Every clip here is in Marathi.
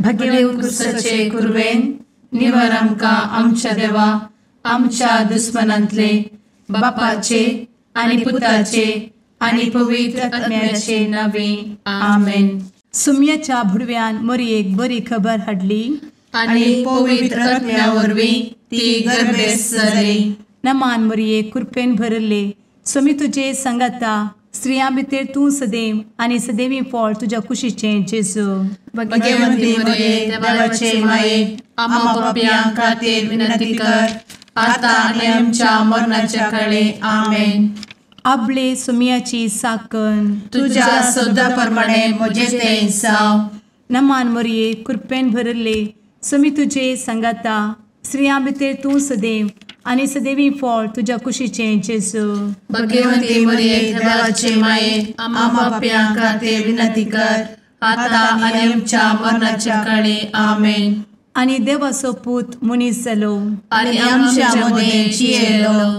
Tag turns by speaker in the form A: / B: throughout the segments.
A: भगे उत्कृष्टाचे कुर्वेन निवार आमकां आमच्या देवा आमच्या दुस्मनांतले बापाचे आनी पुताचे आनी पवित्र आत्म्याचे नावे आमेन.
B: सुम्याच्या भुडव्यान मरयेक बरी खबर हाडली
A: आनी पवित्र आत्म्या वरवीं ती गर्भेस जाली.
B: नमान मरयेक कृपेन भरले सुमी तुजे संगता स्त्रियां भितर तूं सदैव आनी सदैवी फळ तुज्या कुशीचें जेजू.
A: भगवंती मरिये देवाचे माये आम्हा पाप्यां खातीर विनंती कर आता आनी आमच्या मरणाच्या काळी आमेन.
B: आपले सुमयाची साकन
A: तुझ्या सोदा प्रमाणे म्हजे तें जाव.
B: नमान मरये कृपेन भरले सुमी तुजे संगता स्त्रियां भितर तूं सदैव आनी सदैवी फळ तुज्या कुशीचें जेजू.
A: भगवंती मरिये देवाचे माये आम्हा पाप्यां खातीर विनंती कर आता आनी आमच्या मरणाच्या काळी आमेन.
B: आनी देवाचो पूत मनीस जालो
A: आनी आमच्या मदीं जियेलो.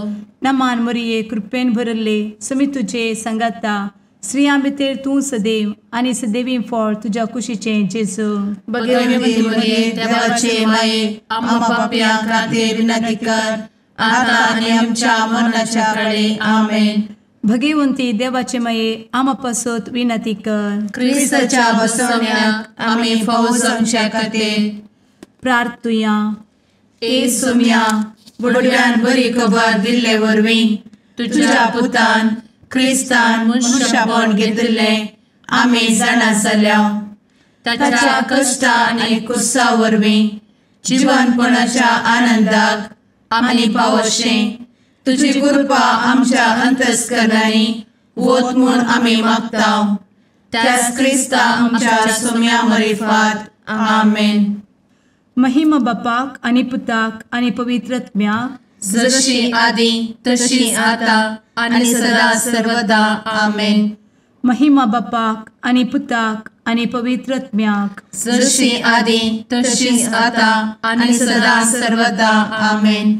B: नमान मरये कृपेन भरले सुमी तुजे संगता स्त्रियां भितर तूं सदैव आनी सदैवी फळ तुज्या कुशीचें जेजू.
A: भगवंती मरिये देवाचे माये आम्हा पाप्यां खातीर विनंती कर आता आनी आमच्या मरणाच्या काळी आमेन.
B: भगवंती देवाचे माये आमा पासत विनंती कर.
A: क्रिस्ताच्या बसवण्याक आमी फावो जावच्या खातीर
B: प्रार्थुया.
A: ए सुम्या बुडव्यान बरी खबर दिल्ले वरवीं तुज्या पुतान क्रिस्तान मनशापण घेतिल्लें आमी जाणा जाल्या. ताच्या कश्टा आनी कुसा वरवीं जिवनपणाच्या आनंदाक आमी पावशें तुजी कृपा आमच्या अंतस्करणांनी वत म्हूण आमी मागतांव. त्याच क्रिस्ता आमच्या सुम्या मरिफात आमेन.
B: महिमा बापाक आनी पुताक आनी पवित्र आत्म्याक
A: जशी आदी तशी आता आनी सदा सर्वदा आमेन.
B: महिमा बापाक आनी पुताक आनी पवित्र आत्म्याक
A: जशी आदी तशीच आता आनी सदा सर्वदा आमेन.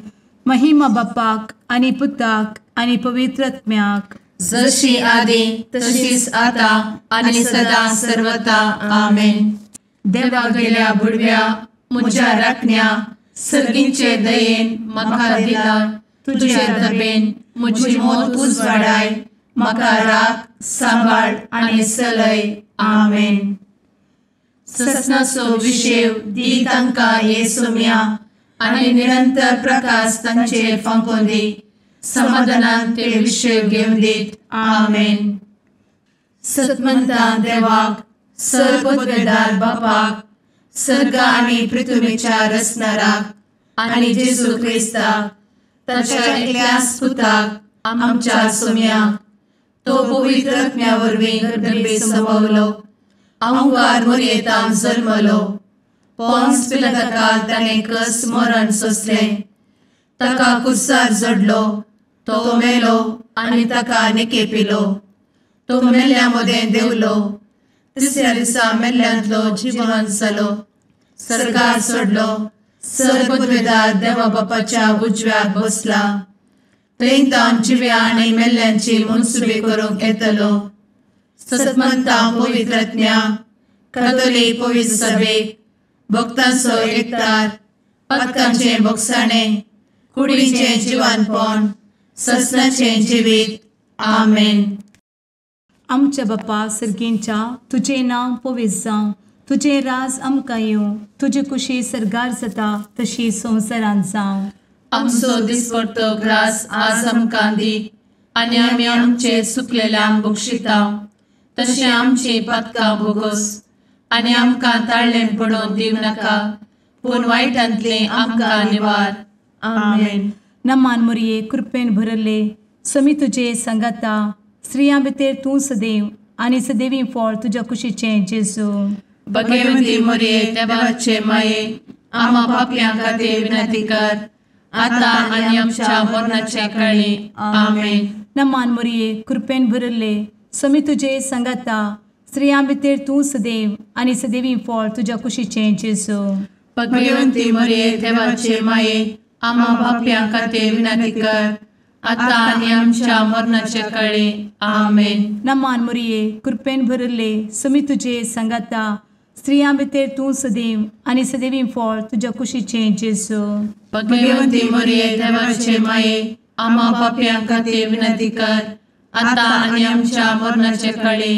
B: महिमा बापाक आनी पुताक आनी पवित्र आत्म्याक
A: जशी आदी तशीच आता आनी सदा सर्वदा आमेन. देवा गेल्या बुडव्या म्हज्या राखण्या सर्गींचे दयेन म्हाका दिला तुजे दबेन म्हजी मोत उजवाडाय म्हाका राख सांबाळ आनी चलय आमेन. ससनाचो विशेव दी तांकां हे सुम्या आनी निरंतर प्रकाश तांचेर फांकून दी. समाधानान ते विशेव घेवन दीत आमेन. सतमंता देवाक सर्वपदवेदार बापाक सर्ग आनी पृथ्वीच्या रचणाराक आनी जेजू क्रिस्ताक ताच्या एकल्याच पुताक आमच्या सुम्याक तो पवित्र आत्म्या वरवीं गर्भे संभवलो. अंगार मरयेंत जल्मलो. पोंस पिलाताकाल ताणें कस मरण सोंसलें. ताका कुर्सार जडलो. तो मेलो आनी ताका निकेपिलो. तो मेल्ल्या मदें देंवलो. तिसऱ्या दिसा मेल्ल्यांतलो जिवंत जालो. सर्गार चडलो. सर्वपदवेदार देवा बापाच्या उजव्याक बसला. थंय जिव्या आनी मेल्ल्यांची मनसुबी करूंक येतलो. सतमंता पवित्र आत्म्या कातोलीक पवित्र सभेक भक्तांचो एकठार पातकांचें भोगसाणें कुडीचें जिवनपण ससनाचें जिवीत आमेन.
B: आमच्या बापा सर्गींच्या तुजें नांव पवित्र जावं. तुजें राज आमकां येवं. तुजी कुशी सर्गार जाता तशी संवसारांत जावं.
A: आमचो दिसपडटो ग्रास आज आमकां दी आनी आमी आमचे चुकलेल्यांक बक्षितांव. तशें आमची पातकां भोगोस आनी आमकां ताळ्ळें पडोवन दिव नाका पूण वायटांतलें आमकां निवार आमेन.
B: नमान मरये कृपेन भरले समी तुजे संगता स्त्रियां भितर तूं सदैव आनी सदैवी फळ तुज्या कुशीचें जेजू.
A: भगवंती मरिये देवाचे माये आम्हा पाप्यां खातीर विनंती कर आता आनी आमच्या मरणाच्या काळी आमेन.
B: नमान मरये कृपेन भरले समी तुजे संगता स्त्रियां भितर तूं सदैव आनी सदैवी फळ तुज्या कुशीचें जेजू.
A: भगवंती मरिये देवाचे माये आम्हा पाप्यां खातीर विनंती कर आता आनी आमच्या मरणाच्या काळी आमेन.
B: नमान मरये कृपेन भरले समी तुजे संगता स्त्रियां भितर तूं सदैव आनी सदैवी फळ तुज्या कुशीचें जेजू.
A: भगवंती मरिये देवाचे माये आम्हा पाप्यां खातीर विनंती कर आता आनी आमच्या मरणाचे काळी.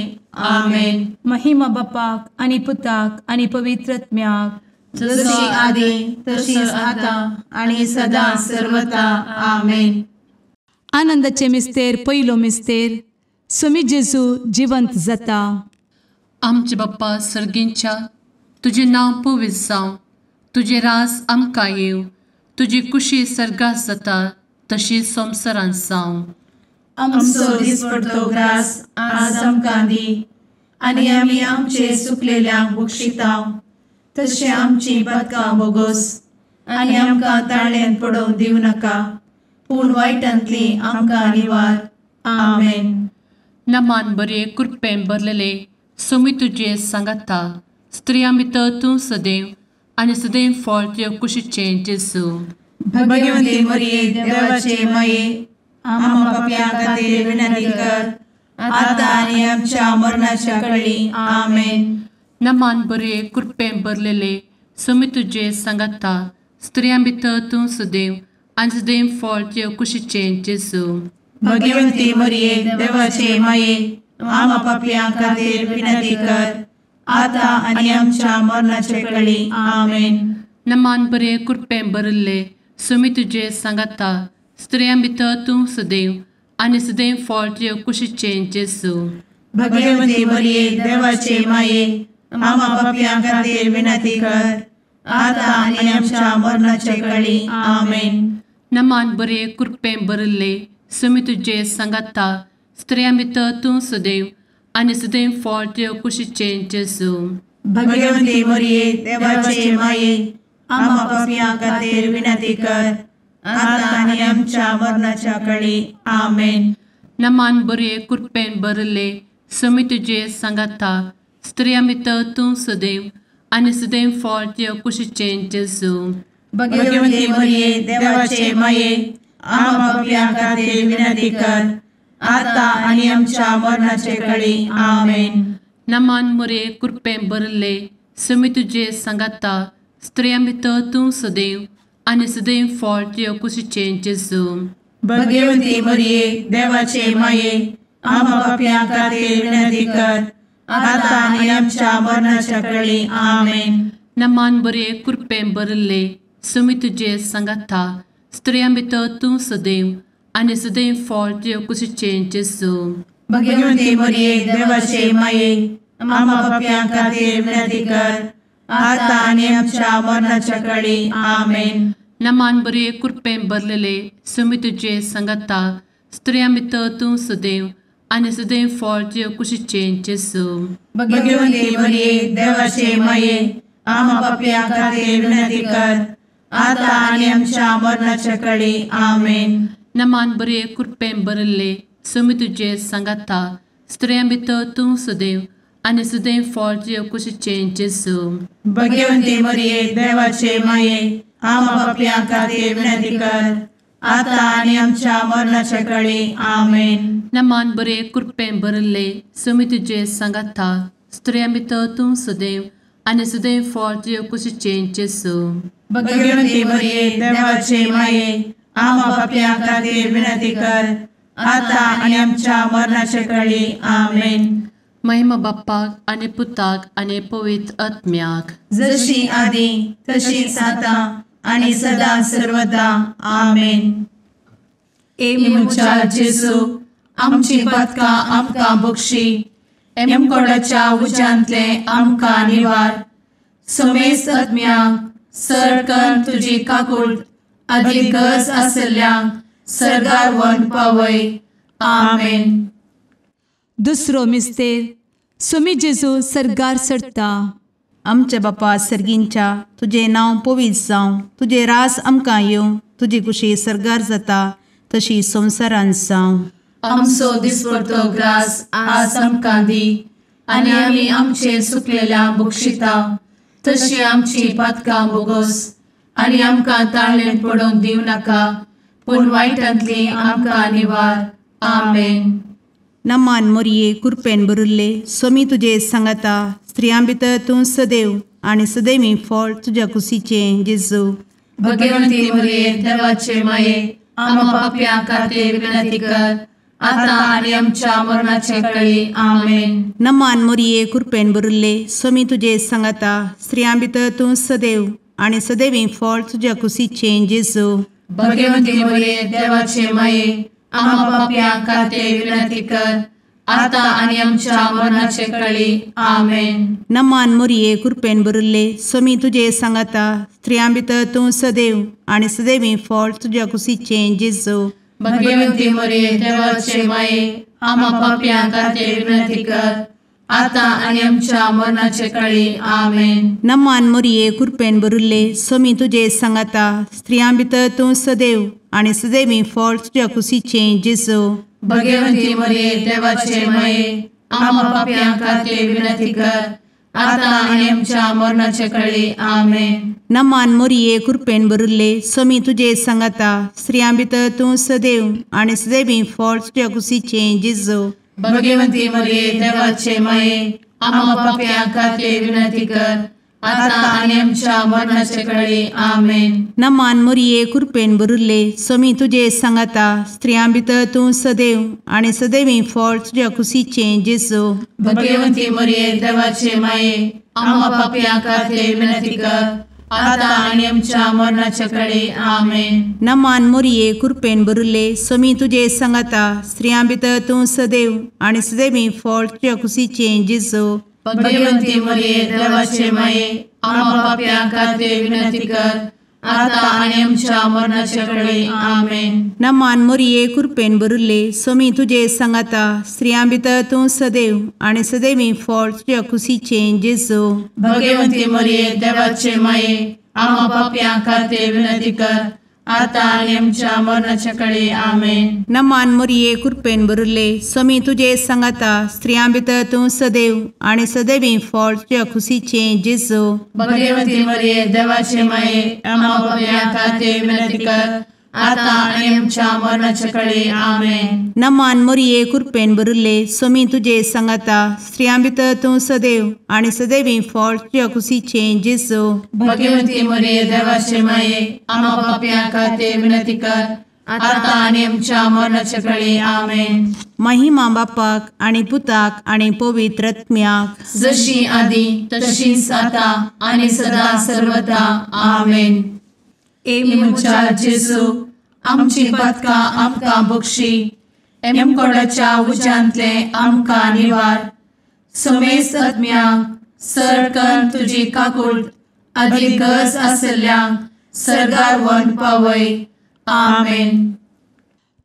A: आमेन.
B: महिमा बापाक आनी पुताक आनी पवित्रत्म्याक,
A: जशी आदी तशीच आता आणि सदा सर्वदा. आमेन.
B: आनंदाचे मिस्तेर पयलो मिस्तेर, स्वामी जेजू जिवंत जाता.
A: आमचे बाप्पा सर्गींच्या, तुझे नांव पवित्र जावं, तुझे राज आमकां येवं, तुजी कुशी सर्गात जाता तशी संवसारांत जावं. आमचो दिसपडटो ग्रास आज आमकां दी, आनी आमी आमचे सुकलेल्यांक बक्षितांव, तशें आमची पातकां बोगोस आनी आमकां ताळ्यान पडोवंक दिवं नाका, पूण वायटांतली आमकां निवार. आमेन. नमान बरे कृपेन भरलेले स्वामी तुजे सांगाता, स्त्रियां भितर तूं सदैव आनी सदैव फळ तुज्या कुशीचें जेजू. भगवंती मरिये देवाचे माये आम्हा पाप्यां खातीर विनंती कर आता आनी आमच्या मरणाच्या काळी. आमेन. नमान बरे कृपेन भरलेले स्वामी तुजे सांगाता, स्त्रियां भितर तूं सदैव आनी सदैव फळ तुज्या कुशीचें जेजू. भगवंती मरिये देवाचे माये आम्हा पाप्यां खातीर विनंती कर आता आनी आमच्या मरणाचे काळी. आमेन. नमान बरे कृपेन भरले स्वामी तुजे सांगाता, स्त्रियां भितर तूं सदैव आनी सदैव फळ तुज्या कुशीचें जेजू. भगवंती मरिये देवाचे माये आम्हा पाप्यां खातीर विनंती कर आता आनी आमच्या मरणाचे काळी. आमेन. नमान बरे कृपेन भरले स्वामी तुजे सांगाता, स्त्रियां भितर तूं सदैव आनी सदैव फळ तुज्या कुशीचें जेजू. भगवंती मरिये देवाचे माये आम्हा पाप्यां खातीर विनंती कर आता आनी आमच्या मरणाच्या काळी. आमेन. नमान बरे कृपेन भरले स्वामी तुजे सांगाता, स्त्रियां भितर तूं सदैव आनी सदैव फळ तुज्या कुशीचें जेजू. भगवंती मरिये देवाचे माये आम्हा पाप्यां खातीर विनंती कर आता आनी आमच्या मरणाचे काळी. आमेन. नमान बरे कृपेन भरले स्वामी तुजे सांगाता, स्त्रियां भितर तूं सदैव आनी सदैव फळ तुज्या कुशीचें जेजू. भगवंती मरिये देवाचे माये आम्हा पाप्यां खातीर विनंती कर आता आनी आमच्या मरणाच्या काळी. आमेन. नमान बरे कृपेन भरले स्वामी तुजे सांगाता, स्त्रियां भितर तूं सदैव आनी सदैव फळ तुज्या कुशीचें जेजू. भगवंती मरिये देवाचे माये आम्हा पाप्यां खातीर विनंती कर आता आनी आमच्या मरणाच्या काळी. आमेन. नमान बरे कृपेन भरलेले स्वामी तुजे सांगाता, स्त्रियां भितर तूं सदैव आनी सदैव फळ तुज्या कुशीचें जेजू. भगवंती मरिये देवाचे माये आम्हा पाप्यां खातीर विनंती कर आता आनी आमच्या मरणाच्या काळी. आमेन. नमान बरे कृपेन भरले स्वामी तुजे सांगाता, स्त्रियां भितर तूं सदैव आनी सदैव फळ तुज्या कुशीचें जेजू. भगवंती मरिये देवाचे माये आम्हा पाप्यां खातीर विनंती कर आता आनी आमच्या मरणाच्या काळी. आमेन. नमान बरे कृपेन भरले स्वामी तुजे सांगाता, स्त्रियां भितर तूं सदैव आनी सदैव फळ तुज्या कुशीचें जेजू. भगवंती मरिये देवाचे माये आम्हा पाप्यां खातीर विनंती कर आता आनी आमच्या मरणाच्या काळी. आमेन. महिमा बाप्पाक आनी पुताक आनी पवित्र आत्म्याक,
C: जशी आदी तशीच आता आणि सदा सर्वदा. आमेन.
A: मुचा जेजू आमची पातकां आमकां बक्षी, एमकोडाच्या उज्यांतले आमकां निवार. समेस्त आत्म्यांक सरकन तुजी काकूट, आदी गरज आसल्यांक सर्गार व्हरून पावय. आमेन.
B: दुसरो मिस्तेर, स्वामी जेजू सर्गार सरता.
C: आमचे बापा सर्गींच्या, तुझे नांव पवित्र जावं, तुझे रास आमकां येवं, तुजी कुशी सर्गार जाता तशी संवसारांत जावं.
A: आमचो दिसपडटो ग्रास आज आमकां दी, आनी आमी आमचे सुकलेल्यांक बक्षितांव, तशी आमची पातकां बोगोस आनी आमकां ताळ्यान पडोवंक दिवं नाका, पूण वायटांतली आमकां निवार. आमेन.
C: नमान मोरये कृपेन भरुल्ले स्वामी तुझे सांगता स्त्रियां भितर तूं सदैव आणि सदैवी फळ तुझ्या कुशीचे जेजू.
A: भगवंती मरिये देवाचे माये आम्हा पाप्यां खातीर विनंती कर आता आणि आमच्या मरणाचे काळी आमेन.
C: नमान मोरये कृपेन भरुल्ले स्वामी तुझे सांगता स्त्रियां भितर तूं सदैव आणि सदैवी फळ तुझ्या कुशीचे जेजू.
A: भगवंती मरिये देवाचे माये आम्हा पाप्यां खातीर विनंती कर आता आणि आमच्या मरणाचे काळी आमेन.
C: नमान मोरये कृपेन भरुल्ले स्वामी तुझे सांगता स्त्रियां भितर तूं सदैव आणि सदैवी फळ तुझ्या कुशीचे जेजू.
A: भगवंती मरिये देवाचे माये आम्हा पाप्यां खातीर विनंती कर आता आणि आमच्या मरणाचे काळी आमेन.
C: नमान मोरये कृपेन भरुल्ले स्वामी तुझे सांगता स्त्रियां भितर तूं सदैव आणि सदैवी फळ तुझ्या कुशीचे जेजू.
A: भगवंती मरिये देवाचे माये आम्हा पाप्यां खातीर विनंती कर आता आणि आमच्या मरणाचे काळी आमेन.
C: नमान मोरये कृपेन भरुल्ले स्वामी तुझे सांगता स्त्रियां भितर तूं सदैव आणि सदैवी फळ तुझ्या कुशीचे जेजू.
A: भगवंती मरिये देवाचे माये आम्हा पाप्यां खातीर विनंती कर आता आणि आमच्या मरणाचे काळी आमेन.
C: नमान मोरये कृपेन भरुल्ले स्वामी तुझे सांगता स्त्रियां भितर तूं सदैव आणि सदैवी फळ तुझ्या कुशीचे जेजू.
A: भगवंती मरिये देवाचे माये आम्हा पाप्यां खातीर विनंती कर आता आणि आमच्या मरणाचे काळी आमेन.
C: नमान मोरये कृपेन भरुल्ले स्वामी तुझे सांगता स्त्रियां भितर तूं सदैव आणि सदैवी फळ तुझ्या कुशीचे जेजू.
A: भगवंती मरिये देवाचे माये आम्हा पाप्यां खातीर विनंती कर आता आणि आमच्या मरणाचे काळी आमेन.
C: नमान मोरये कृपेन भरुल्ले स्वामी तुझे सांगता स्त्रियां भितर तूं सदैव आणि सदैवी फळ तुझ्या कुशीचे जेजू.
A: भगवंती मरिये देवाचे माये आम्हा पाप्यां खातीर विनंती कर आता आणि आमच्या मरणाच्या काळी आमेन.
C: नमान मोरये कृपेन भरुल्ले स्वामी तुझे सांगता स्त्रियां भितर तूं सदैव आणि सदैवी फळ तुझ्या कुशीचे जेजू.
A: भगवंती मरिये देवाचे माये आम्हा पाप्यां खातीर विनंती कर आता आणि आमच्या मरणाच्या काळी आमेन.
C: नमान मोरये कृपेन भरुल्ले स्वामी तुझे सांगता स्त्रियां भितर तूं सदैव आणि सदैवी फळ तुझ्या कुशीचे जेजू.
A: भगवंती मरिये देवाचे माये आम्हा पाप्यां खातीर विनंती कर आता आणि आमच्या मरणाच्या काळी आमेन.
C: महिमा बापाक आणि पुताक आणि पवित्र आत्म्याक
A: जशी आधी तशीच आता आणि सदा सर्वदा आमेन. एमच्या जेजू आमची पदकां आमकां बक्षी एमकोडाच्या उज्यांतले आमकां निवार. समेस्त आत्म्यांक सरकन तुजी काकूट अधिक गरज आसल्ल्यांक सरगार व्हरून पावय. आमेन.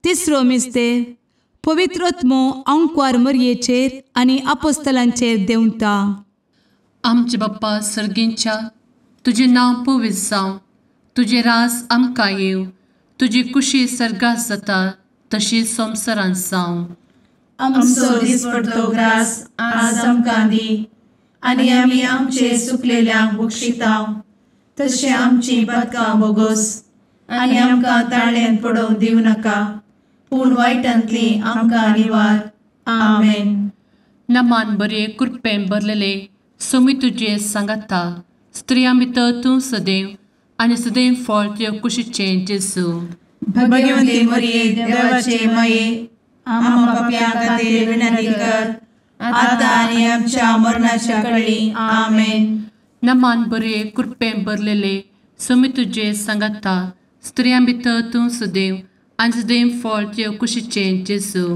B: तिसरो मिस्तेर पवित्र आत्मो अंकवार मरयेचेर आनी आपोस्तलांचेर देंवता.
A: आमचे बाप्पा सर्गींच्या तुजें नांव पवित्र जावं, तुजें रास आमकां येव, तुजी कुशी सर्गास जाता तशीच संवसारांत जावं. आमचो दिसपडटो ग्रास आज आमकां दी आनी आमी आमचे चुकलेल्यांक बक्षितांव, तशें आमची पदकां बोगोस आनी आमकां ताळ्यान पडोवंक दिवं नाका, पूण वायटांतली आमकां निवार. आमेन. नमान बरे कृपेन भरलेले सोमी तुजे सांगता स्त्रियां भितर तूं सदैव आनी सदैव फळ तुज्या कुशीचे जेजू. भगवंती मरिये देवाचे माये आम्हा पाप्यां खातीर विनंती कर आता आनी आमच्या मरणाच्या काळी आमेन. नमान बरे कृपेन भरलेले सोमी तुजे सांगता स्त्रियां भितर तूं सदैव आनी सदैव फळ तुज्या कुशीचे जेजू.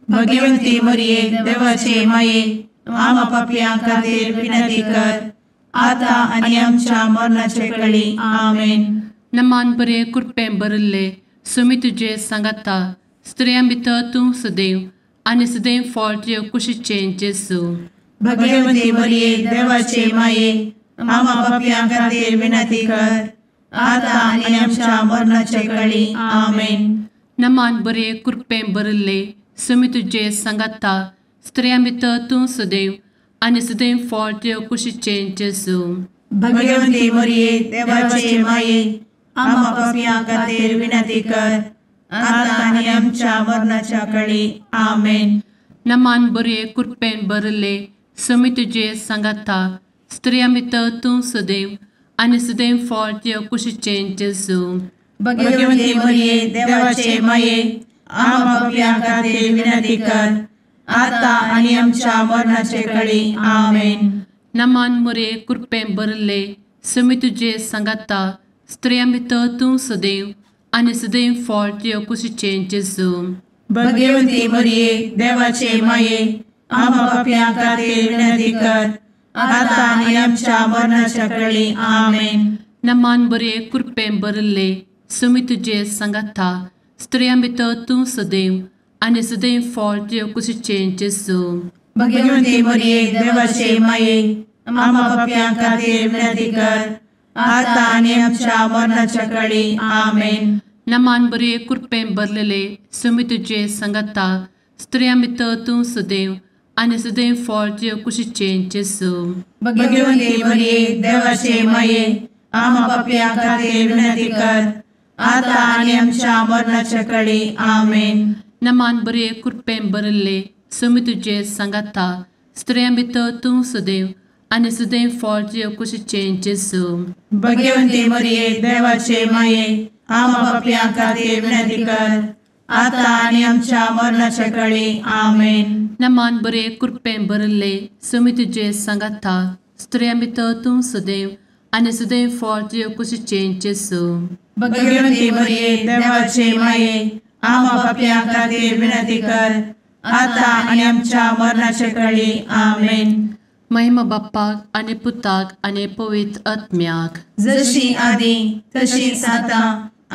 A: भगवंती मरिये देवाचे माये आम्हा पाप्यां खातीर विनंती कर आता आनी आमच्या मरणाचे काळी आमेन. नमान बरे कृपेन भरले सोमी तुजे सांगता स्त्रियां भितर तूं सदैव आनी सदैव फळ तुज्या कुशीचे जेजू. भगवंती मरिये देवाचे माये आम्हा पाप्यां खातीर विनंती कर आता आनी आमच्या मरणाचे काळी आमेन. नमान बरे कृपेन भरले सोमी तुजे सांगता स्त्रियां भितर तूं सदैव आनी सदैव फळ तुज्या कुशीचे जेजू. भगवंती मरिये देवाचे माये आम्हा पाप्यां खातीर विनंती कर आता आनी आमच्या मरणाच्या काळी आमेन. नमान बरे कृपेन भरले समी तुझे सांगाता स्त्रियां भितर तूं सदैव आनी सदैव फळ तुझ्या कुशीचें जेजू
D: भगवंती मरिये देवाचे माये आम्हा पापियां खातीर विनंती कर आता आणि आमच्या मरणाचे काळी आमेन.
A: नमान बरे कृपेन भरले समी तुझे सांगाता स्त्रियां भितर तूं सदैव आनी सदैव फळ तुझ्या कुशीचें जेजू
D: भगवंती मरिये देवाचे माये आम्हा पापियां खातीर विनंती कर आता आणि आमच्या मरणाच्या काळी आमेन.
A: नमान बरे कृपेन भरले समी तुझे सांगाता स्त्रियां भितर तूं सदैव आनी सदैव फळ तुझ्या कुशीचें जेजू
D: भगवंती मरिये देवाचे माये आम्हा पापियां खातीर विनंती कर आता आणि आमच्या मरणाच्या काळी आमेन.
A: नमान बरे कृपेन भरलेले समी तुझे सांगाता स्त्रियां भितर तूं सदैव आनी सदैव फळ तुझ्या कुशीचें जेजू
D: भगवंती मरिये देवाचे माये आम्हा पापियां खातीर विनंती कर आता आणि आमच्या मरणाच्या काळी आमेन.
A: नमान बरे कृपेन भरले समी तुझे सांगाता स्त्रियां भितर तूं सदैव आनी सदैव फळ तुझ्या कुशीचें जेजू
D: भगवंती मरिये देवाचे माये आम्हा पापियां खातीर विनंती कर आता आणि आमच्या मरणाच्या काळी आमेन.
A: नमान बरे कृपेन भरले समी तुझे सांगाता स्त्रियां भितर तूं सदैव आनी सदैव फळ तुझ्या कुशीचें जेजू
D: भगवंती मरिये देवाचे माये आम्हा पापियां खातीर विनंती कर आता आणि आमच्या मरणाच्या काळी आमेन.
A: महिमा बाप्पाक आनी पुताक आनी पवित्र आत्म्याक
D: जशी आदी तशीच आता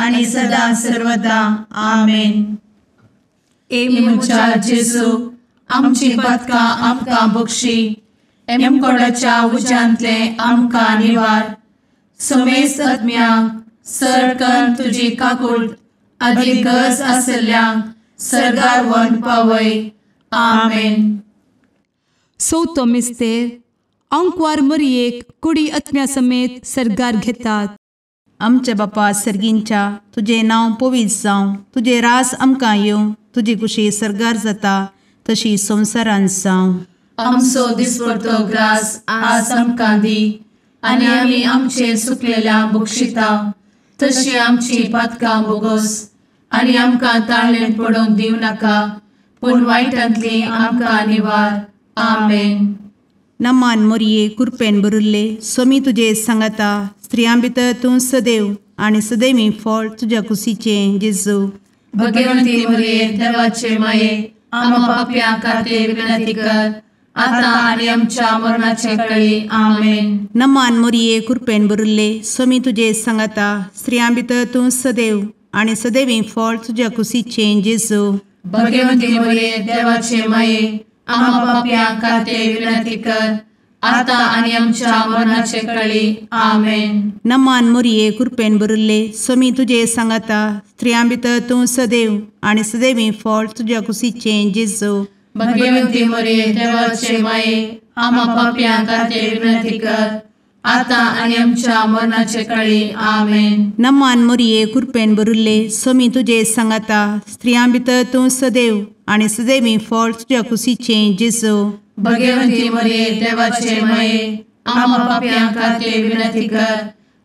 D: आणि सदा सर्वदा आमेन.
B: मुचा जेजू आमची पदकां आमकां बक्षी एमकोडाच्या उज्यांतले आमकां निवार समेस्त आत्म्यांक सरकन तुजी काकूट अधिक गरज आसल्यांक सरगार वन पावय. आमेन. चवथो मिस्तेर अंकवार मरियेक कुडी आत्म्या समेत सरगार घेतात.
C: आमच्या बापा सर्गींच्या तुझे नांव पवित्र जावं, तुझे रास आमकां येवं, तुजी कुशी सरगार जाता तशी संवसारांत जावं.
B: आमचो दिसपडटो ग्रास आज आमकां दी आनी आमी आमचे सुकलेल्यांक बक्षिता तशी आमची पातकां बोगोस आनी आमकां ताळ्ळेन पडोवंक दिवं नाका पूण वायटांतली आमकां निवार. आमेन.
C: नमान मरिये कृपेन भरिल्ले समी तुजे सांगाता स्त्रियां भितर तूं सदैव आनी सदैवी फळ तुज्या कुशीचें जेजू
B: भगवंती मरिये देवाचे माये आम्हा पापियां खातीर विनंती कर आता आनी आमच्या मरणाचे काळी. आमेन.
C: नमान मरिये कृपेन भरिल्ले समी तुजे सांगाता स्त्रियां भितर तूं सदैव आनी सदैवी फळ तुज्या कुशीचें जेजू
B: भगवंती मरिये देवाचे माये आम्हा पापियां खातीर विनंती कर आता आनी आमच्या मरणाचे काळी. आमेन.
C: नमान मरिये कृपेन भरिल्ले समी तुजे सांगाता स्त्रियां भितर तूं सदैव आनी सदैवी फळ तुज्या कुशीचें जेजू
B: भगवंती मरिये देवाचे माये आम्हा पापियां खातीर विनंती कर आता आनी आमच्या मरणाचे काळी. आमेन.
C: नमान मरिये कृपेन भरिल्ले समी तुजे सांगाता स्त्रियां भितर तूं सदैव आनी सदैवी फळ तुज्या कुशीचें जेजू
B: भगवंती मरिये देवाचे माये आम्हा पापियां खातीर विनंती कर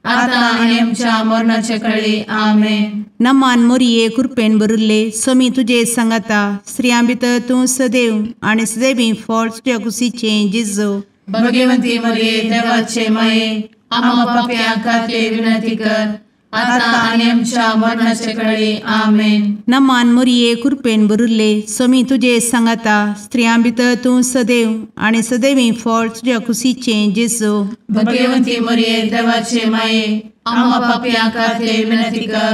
B: आता आनी आमच्या मरणाचे काळी. आमेन.
C: नमान मरिये कृपेन भरिल्ले समी तुजे सांगाता स्त्रियां भितर तूं सदैव आनी सदैवी फळ तुज्या कुशीचें जेजू
B: भगवंती मरिये देवाचे माये आम्हा पापियां खातीर विनंती कर आता आनी आमच्या मरणाचे काळी. आमेन.
C: नमान मरिये कृपेन भरिल्ले समी तुजे सांगाता स्त्रियां भितर तूं सदैव आनी सदैवी फळ तुज्या कुशीचें जेजू
B: भगवंती मरिये देवाचे माये आम्हा पापियां खातीर विनंती कर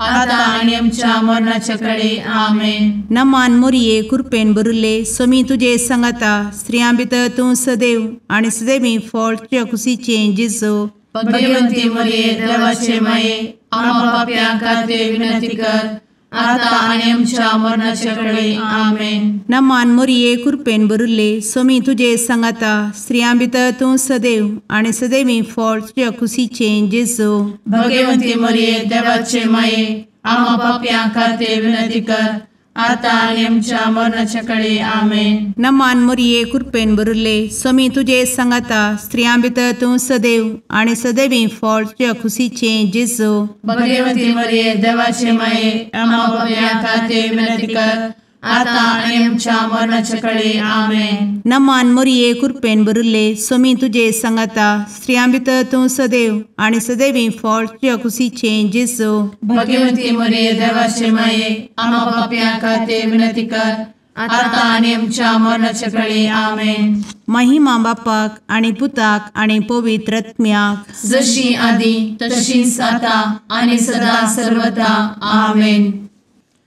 B: आता आनी आमच्या मरणाचे काळी. आमेन.
C: नमान मरिये कृपेन भरिल्ले समी तुजे सांगाता स्त्रियां भितर तूं सदैव आनी सदैवी फळ तुज्या कुशीचें जेजू
B: भगवंती मरिये देवाचे माये आम्हा पापियां खातीर विनंती कर आता आनी आमच्या मरणाचे काळी. आमेन.
C: नमान मरिये कृपेन भरिल्ले समी तुजे सांगाता स्त्रियां भितर तूं सदैव आनी सदैवी फळ तुज्या कुशीचें जेजू
B: भगवंती मरिये देवाचे माये आम्हा पापियां खातीर विनंती कर
D: आता आणि आमच्या मरणाच्या काळी आमेन.
C: नमान मोरये कृपेन बरुले स्वामी तुझे सांगाता स्त्रियां भितर तूं सदैव आणि सदैवी फळ तुझ्या खुशीचे जेजू.
D: भगवती मरिये देवाचे माये आम्हा पापियां खातीर विनंती कर, आता आणि आमच्या मरणाच्या काळी आमेन.
C: नमान मोरये कृपेन बरुले स्वामी तुझे सांगाता स्त्रियां भितर तूं सदैव आणि सदैवी फळ तुझ्या खुशीचे जेजू.
D: भगवती मरिये देवाचे माये आम्हा पापियां खातीर विनंती कर, आता आणि आमच्या मरणाच्या काळी आमेन.
C: महिमा बापाक आणि पुताक आणि पवित्र आत्म्याक
D: जशी आधी तशीच आता आणि सदा सर्वदा आमेन.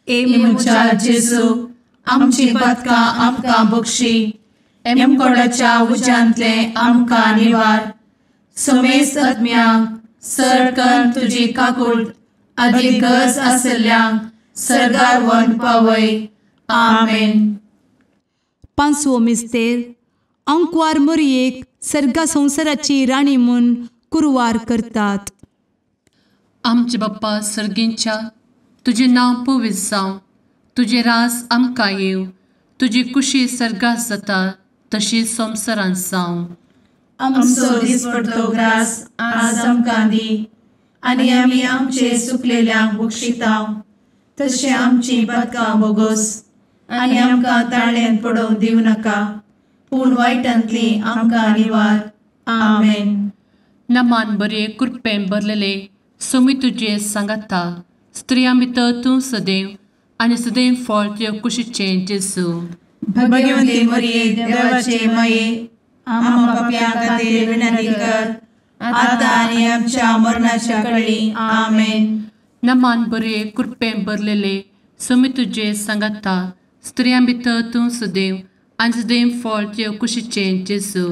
D: एमुच्या जेजू आमची पदकां आमकां बक्षी, एमकोडाच्या उज्यांतले आमकां निवार. समेस्त आत्म्यांक सरकन तुजी काकूट अधिक गरज आसल्ल्यांक सर्गार व्हरून पावय. आमेन.
E: पांचवो मिस्तेर अंकवार मोरयेक सर्गा संवसाराची राणी म्हूण कुरवार करतात.
A: आमचे बाप्पा सर्गींच्या तुझे नांव पवित्र जावं, तुझे रास आमकां येव, तुजी कुशी सर्गास जाता तशी संवसारांत जावं.
D: आमचो दिसपडटो ग्रास आज आमकां दी, आनी आमी आमचे सुकलेल्यांक बक्षितांव. तशें आमची पदकां बोगोस आनी आमकां ताळ्यान पडोवंक दिवं नाका, पूण वायटांतली आमकां निवार. आमेन.
A: नमान बरे कृपेन भरलेले सोमी तुझे सांगाता स्त्रियां भितर तूं सदैव आणि सदैव फळ तुझ्या कुशीचे जेजू.
D: भगवती मरिये देवाचे माये आम्हा पापियां खातीर विनंती कर, आता आनी आमच्या मरणाच्या काळी आमेन.
A: नमान बरे कृपेन भरलेले सोमी तुझे सांगाता स्त्रियां भितर तूं सदैव आणि सदैव फळ तुझ्या कुशीचे जेजू.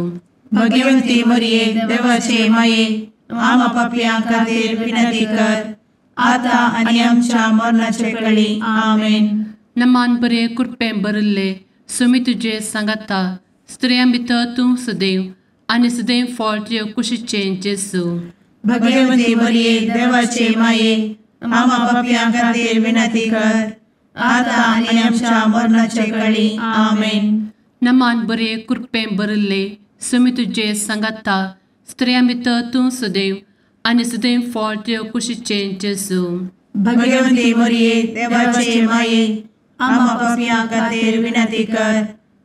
D: भगवती मरिये देवाचे माये आम्हा पापियां खातीर विनंती कर, आता आनी आमच्या मरणाच्या काळी आमेन.
A: नमान बरे कृपेन भरले सोमी तुझे सांगाता स्त्रियां भितर तूं सदैव आणि सदैव फळ तुझ्या कुशीचे जेजू.
D: भगवती मरिये देवाचे माये आम्हा पापियां खातीर विनंती कर, आता आनी आमच्या मरणाच्या काळी आमेन.
A: नमान बरे कृपेन भरले सोमी तुझे सांगाता स्त्रियां भितर तूं सदैव आणि सदैव फळ तुझ्या कुशीचे जेजू.
D: भगवती मरिये देवाचे माये आम्हा पापियां खातीर विनंती कर,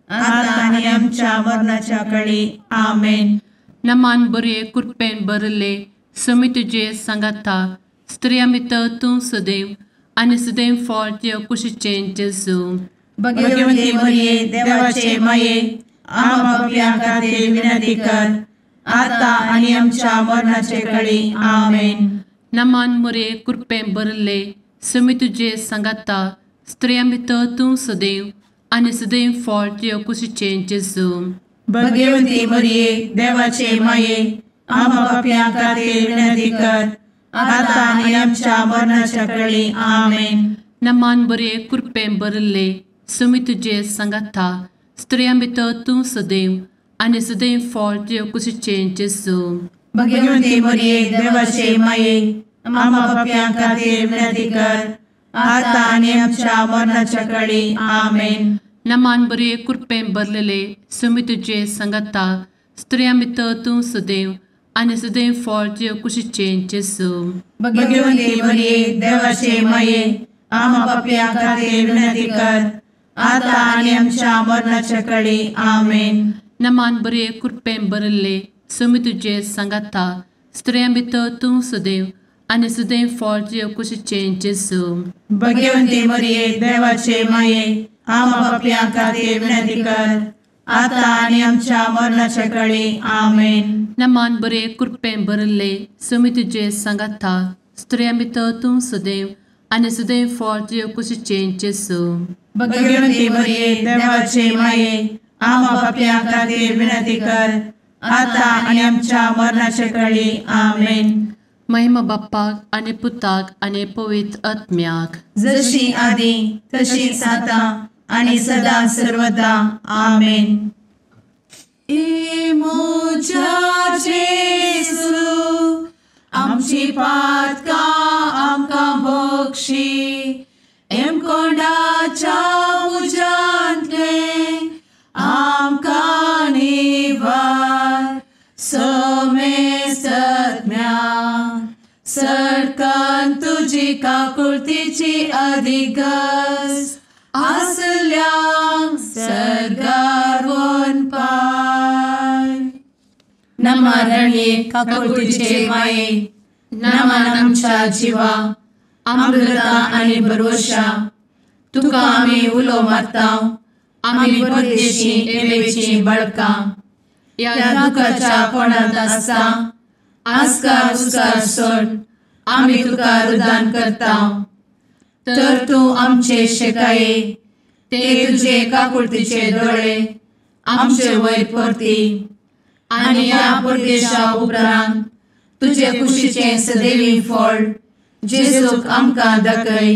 D: आता आनी आमच्या मरणाच्या काळी आमेन.
A: नमान बरे कृपेन भरले सोमी तुझे सांगाता स्त्रियां भितर तूं सदैव आणि सदैव फळ तुझ्या कुशीचे जेजू.
D: भगवती मरिये देवाचे माये आम्हा पापियां खातीर विनंती कर, आता आनी आमच्या मरणाच्या काळी आमेन.
A: नमान बरे कृपेन भरले सोमी तुझे सांगाता स्त्रियां भितर तूं सदैव आणि सदैव फळ तुझ्या कुशीचे जेजू.
D: भगवती मरिये देवाचे माये आम्हा पापियां खातीर विनंती कर, आता आनी आमच्या मरणाच्या काळी आमेन.
A: नमान बरे कृपेन भरले सोमी तुझे सांगाता स्त्रियां भितर तूं सदैव आणि सदैव फळ तुझ्या कुशीचे जेजू.
D: भगवती मरिये देवाचे माये आम्हा पापियां खातीर विनंती कर, आता आनी आमच्या मरणाच्या काळी आमेन.
A: नमान बरे कृपेन भरलेले सोमी तुझे सांगाता स्त्रियां भितर तूं सदैव आणि सदैव फळ तुझ्या कुशीचे जेजू.
D: भगवती मरिये देवाचे माये आम्हा पापियां खातीर विनंती कर, आता आनी आमच्या मरणाच्या काळी आमेन.
A: नमान बरे कृपेन भरले सोमी तुझे सांगाता स्त्रियां भितर तूं सदैव आणि सदैव फळ तुझ्या कुशीचे जेजू.
D: भगवती मरिये देवाचे माये आम्हा पापियां खातीर विनंती कर, आता आनी आमच्या मरणाच्या काळी आमेन.
A: नमान बरे कृपेन भरले सोमी तुझे सांगाता स्त्रियां भितर तूं सदैव आणि सदैव फळ तुझ्या कुशीचे जेजू.
D: भगवती मरिये देवाचे माये आम्हा पापियां खातीर विनंती कर, आता आनी आमच्या मरणाच्या काळी आमेन.
A: महिमा बाप्पाक आणि पुताक आणि पवित्र आत्म्याक
D: जशी आधी तशीच आता आणि सदा सर्वदा आमेन. मोजा जेसू आमची पातकां आमकां बक्षी, एम कोंडाच्या तुझी काकुळतीची अधिगस आसल्या सर्गार वन पाय. नमारणे काकुळतीचे माये नमान आमच्या जिवा अमृता आणि भरोशा तुका आम्ही उलो मारताव. आम्ही परदेशी येवेची बळका या दुखाच्या कोणात असता आस्कार उस्कार सोड आम्ही तुका रुदान करताव. तर तू आमचे शेकाये ते तुझे काकुळतीचे डोळे आमचे वयर परती आणि या परदेशा उपरांत तुझे कुशीचे सदैवी फळ जेजूक आमकां दाखय.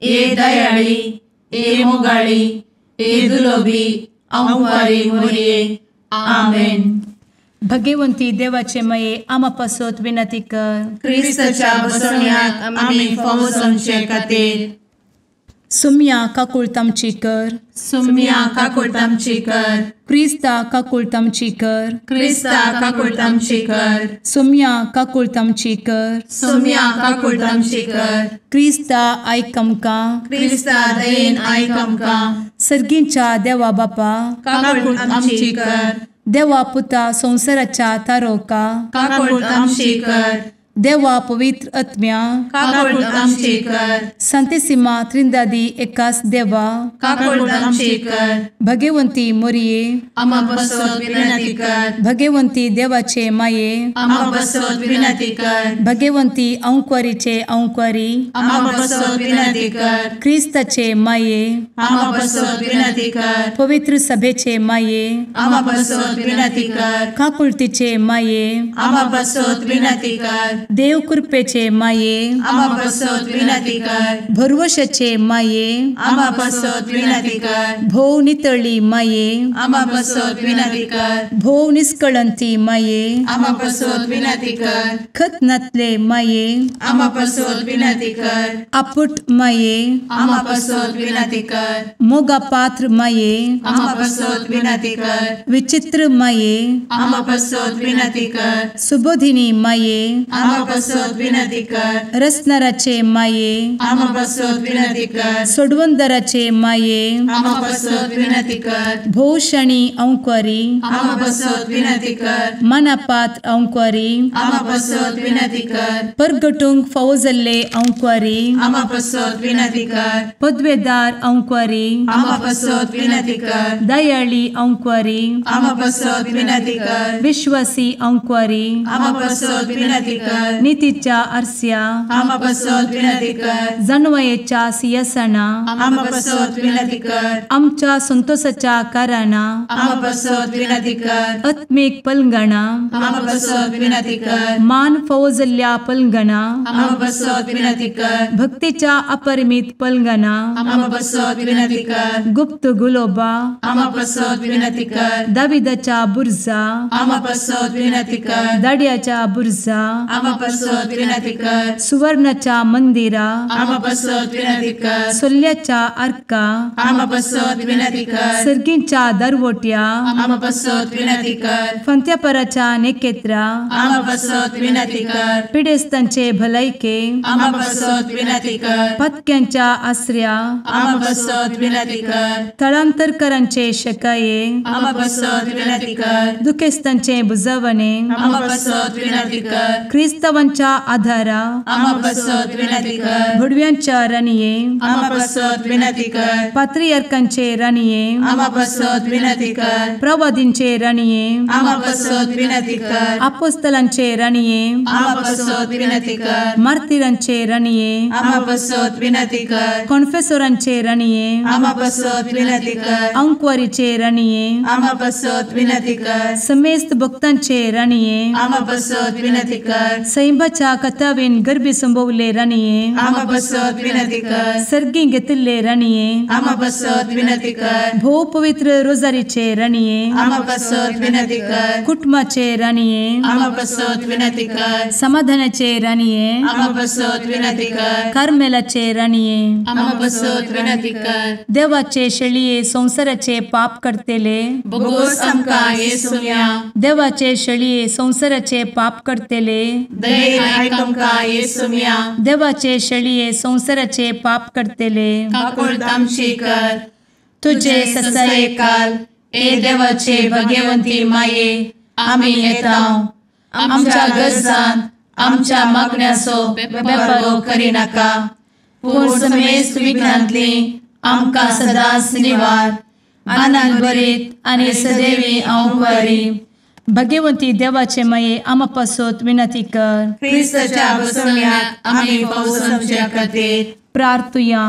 D: ए दयाळी ए मोगाळी ए दुलोबी अंवारी मोरये. आमेन.
E: भगवंती देवाचे मये आमा पासत विनंती कर.
D: क्रिस्ताच्या बसवण्याक आम्ही फावो समचे खातीर
E: सुम्या काकुळतामची कर.
D: सुम्या काकुळतामची कर.
E: क्रिस्ता काकुळतामची कर.
D: क्रिस्ता काकुळतामची कर.
E: सुम्या काकुळतामची कर.
D: सुम्या काकुळतामची कर.
E: क्रिस्ता आयक आमकां.
D: क्रिस्ता दयेन आयक आमकां.
E: सर्गींच्या देवा बापा
D: काकुळतामची कर.
E: देवा पुता संसाराच्या तारोका
D: काकुळतामची कर.
E: देवा पवित्र आत्म्या
D: काकुळतामची कर.
E: सांतेसिमा त्रिंदादी एकाच देवा
D: काकुळतामची कर.
E: भगवंती मोरये
D: आमा बसवत विनंती कर.
E: भगवंती देवाचे माये
D: आमा बसवत विनंती कर.
E: भगवंती अंकुरीचे अंकुरी
D: आमा बसवत विनंती कर.
E: ख्रिस्ताचे माये
D: आमा बसवत विनंती कर.
E: पवित्र सभेचे माये
D: आमा बसवत विनंती कर.
E: काकुळतीचे माये
D: आमा बसवत विनंती कर.
E: देव कृपेचे माये
D: आमा बसवत विनंती कर.
E: भरवशाचे माये
D: आमा बसवत विनंती कर.
E: भोव नितळी माये
D: आमा बसवत विनंती कर.
E: भोव निष्कळंती माये
D: आमा बसवत विनंती कर.
E: खतनातले माये
D: आमा बसवत विनंती कर.
E: आपुट माये
D: आमा बसवत विनंती कर.
E: मोगा पात्र माये
D: आमा बसवत विनंती कर.
E: विचित्र माये
D: आमा बसवत विनंती कर.
E: सुबोधिनी माये
D: आमा बसवत विनंती कर.
E: रसनाराचे माये
D: आमा बसवत विनंती कर.
E: सोडवंदराचे माये
D: आमा बसवत विनंती कर.
E: भोषणी अंकुरी
D: आमा बसवत विनंती कर.
E: मनापात्र अंकुरी
D: आमा बसवत विनंती कर.
E: परगटूंक फौजल्ले अंकुरी
D: आमा बसवत विनंती कर.
E: पदवेदार अंकुरी
D: आमा बसवत विनंती कर.
E: दयाळी अंकुरी
D: आमा बसवत विनंती कर.
E: विश्वासी अंकुरी
D: आमा बसवत विनंती कर.
E: नीतीच्या आरस्या
D: आमा बसवत विनंती कर.
E: जाणवायेच्या सिंहासना
D: आमा बसवत विनंती कर.
E: आमच्या संतोषाच्या कारणा
D: आमा बसवत विनंती कर.
E: आत्मिक पलंगणा
D: आमा बसवत विनंती कर.
E: मान फौजल्ल्या पलंगणा
D: आमा बसवत विनंती कर.
E: भक्तीच्या अपरिमित पलंगणा
D: आमा बसवत विनंती कर.
E: गुप्त गुलोबा
D: आमा बसवत विनंती कर.
E: दाविदाच्या बुर्जा
D: आमा बसवत विनंती कर.
E: दाड्याच्या बुर्जा
D: आमा बसवत विनंती कर.
E: सुवर्णाच्या मंदिरा
D: आमा बसवत विनंती कर.
E: सोल्याच्या अर्का
D: आमा बसवत विनंती कर.
E: सर्गींच्या दरवोट्या
D: आमा बसवत विनंती कर.
E: फंत्यापराच्या नेकेत्रा
D: आमा बसवत विनंती कर.
E: पिडेस्तांचे भलायके
D: आमा बसवत विनंती कर.
E: पथक्यांच्या आसऱ्या
D: आमा बसवत विनंती कर.
E: स्थळांतरकरांचे शकाये
D: आमा बसवत विनंती कर.
E: दुखेस्तांचे बुजावणे
D: आमा बसवत विनंती कर.
E: ख्रिस्तवांच्या आधारा
D: आमा बसवत विनंती कर.
E: भडव्यांच्या राणीये
D: आमा बसवत विनंती कर.
E: पात्रियार्कांचे राणीये
D: आमा बसवत विनंती कर.
E: प्रवादींचे राणीये
D: आमा बसवत विनंती कर.
E: अपोस्तलांचे राणीये
D: आमा बसवत विनंती कर.
E: मार्तिरांचे राणीये
D: आमा बसवत विनंती कर.
E: कॉन्फेसोरांचे राणीये
D: आमा बसवत विनंती कर.
E: अंकुरीचे राणीये
D: आमा बसवत विनंती कर.
E: समेस्त भक्तांचे राणीये
D: आमा बसवत विनंती कर.
E: सैंबाच्या कथावेन गर्भी संभवले राणीये
D: आमा बसवत विनंती कर.
E: सर्गी घेतले राणीये
D: आमा बसवत विनंती कर.
E: भो पवित्र रोजारीचे राणीये
D: आमा बसवत विनंती कर.
E: कुटुंबाचे राणीये
D: आमा बसवत विनंती कर.
E: समाधानाचे राणीये
D: आमा बसवत विनंती कर.
E: कार्मेलाचे राणीये
D: आमा बसवत विनंती कर.
E: देवाचे शेळिये संसाराचे पाप करतेले
D: बोगोस आमकां येसूया.
E: देवाचे शेळिये संसाराचे पाप करतेले
D: दये आयक आमकां येसू म्या
E: देवाचे शेळये संवसाराचे पाप करतेले
D: काकूळ आमची कर
E: तुझे ससाये काल
D: ए देवाचे भगवंती माये आमी येताव आमच्या गरजांत आमच्या मागण्याचो बेपारो करिनाका पूण समेस्त विघ्नांतली आमकां सदांच निवार आनंद बरीत आनी सदैवी औंकवारी
E: भगवंती देवाचे माये आम पासत विनंती कर
D: क्रिस्ताच्या बसवण्यात आमी पावस आमच्या खातीर
E: प्रार्थुया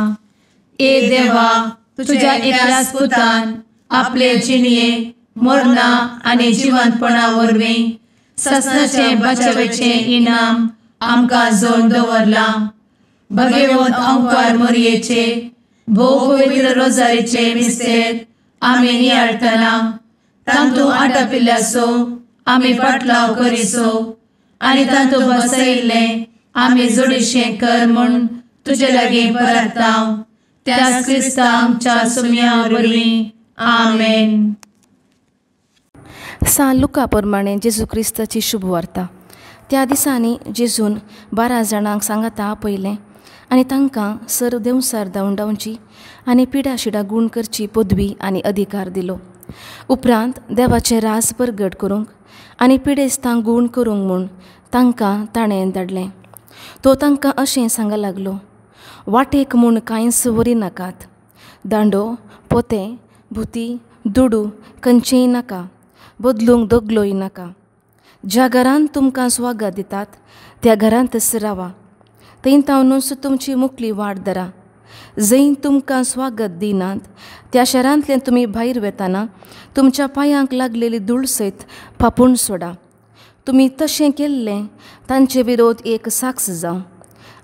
D: ए देवा तुझ्या एकल्याच पुतान आपले जिणये मरणा आनी जिवंतपणा वरवीं ससनाचे बचावेचे इनाम आमकां जोड दवरला भगवंत औंकार मोरयेचे भोव पवित्र रोजारीचे मिस्तेर आमी नियाळटना तांतू आटापिल्ल्यासो आमी पाटलाव करिसो आनी तांतू बसयिल्ले आमी जोडिशें कर म्हूण तुजे लागीं परतांव त्याच क्रिस्ता आमच्या सुम्या वरवीं आमेन.
B: सान लुका प्रमाणे जेजू क्रिस्ताची शुभ वार्ता. त्या दिसांनी जेजून 12 जाणांक सांगाता आपयलें आनी तांकां सर देंवसार धांवडावची आनी पिडा शिडा गूण करची पदवी आनी अधिकार दिलो. उपरांत देवाचें राज परगट करूंक आनी पिडेस्तांक गूण करूंक म्हूण तांकां ताणें धाडलें. तो तांकां अशें सांगूंक लागलो, वाटेक म्हूण कांयच व्हरी नाकात. दांडो, पोतें, भुती, दुडू खंयचेंय नाका. बदलूंक दोगलोय नाका. ज्या घरांत तुमकां स्वागत दितात त्या घरांतच रावा. थंय तावनूच तुमची मुखली वाट धरा. जंय तुमकां स्वागत दिनात त्या शारांतल्यान तुमी भायर वेताना तुमच्या पांयांक लागलेली धूळ सयत फापून सोडा. तुमी तशें केल्लें तांचे विरोध एक साक्ष जावं.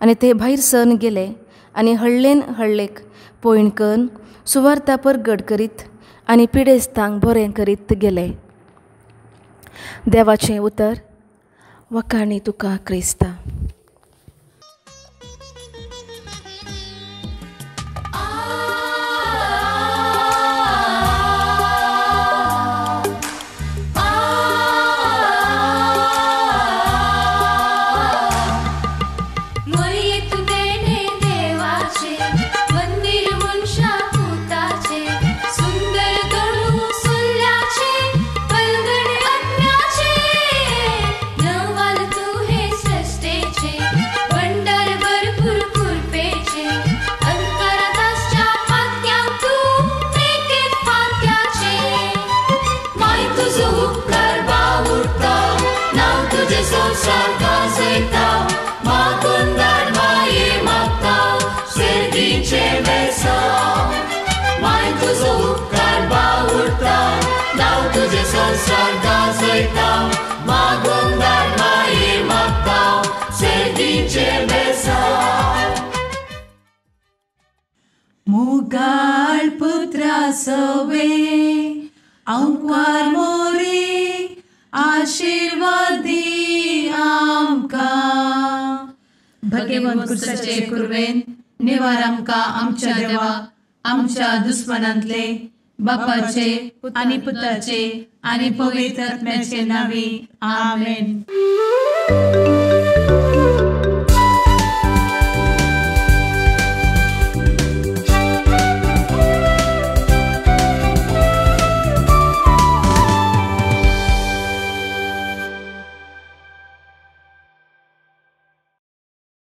B: आनी ते भायर सर गेले आनी हळ्ळेन हळ्ळेक पयण करून सुवार्ता परगट करीत आनी पिडेस्तांक बरें करीत गेले. देवाचें उतर. वखाणी तुका क्रिस्ता.
D: मुगाळ पुत्रा सवे औंकवार मोरी आशीर्वाद दी आमकां. भगवंत कुर्साचे कुरवेन निवार आमकां आमच्या देवा आमच्या दुस्मनांतले बापाचे आनी पुताचे आनी पवित्र आत्म्याचे नांवी. आमेन.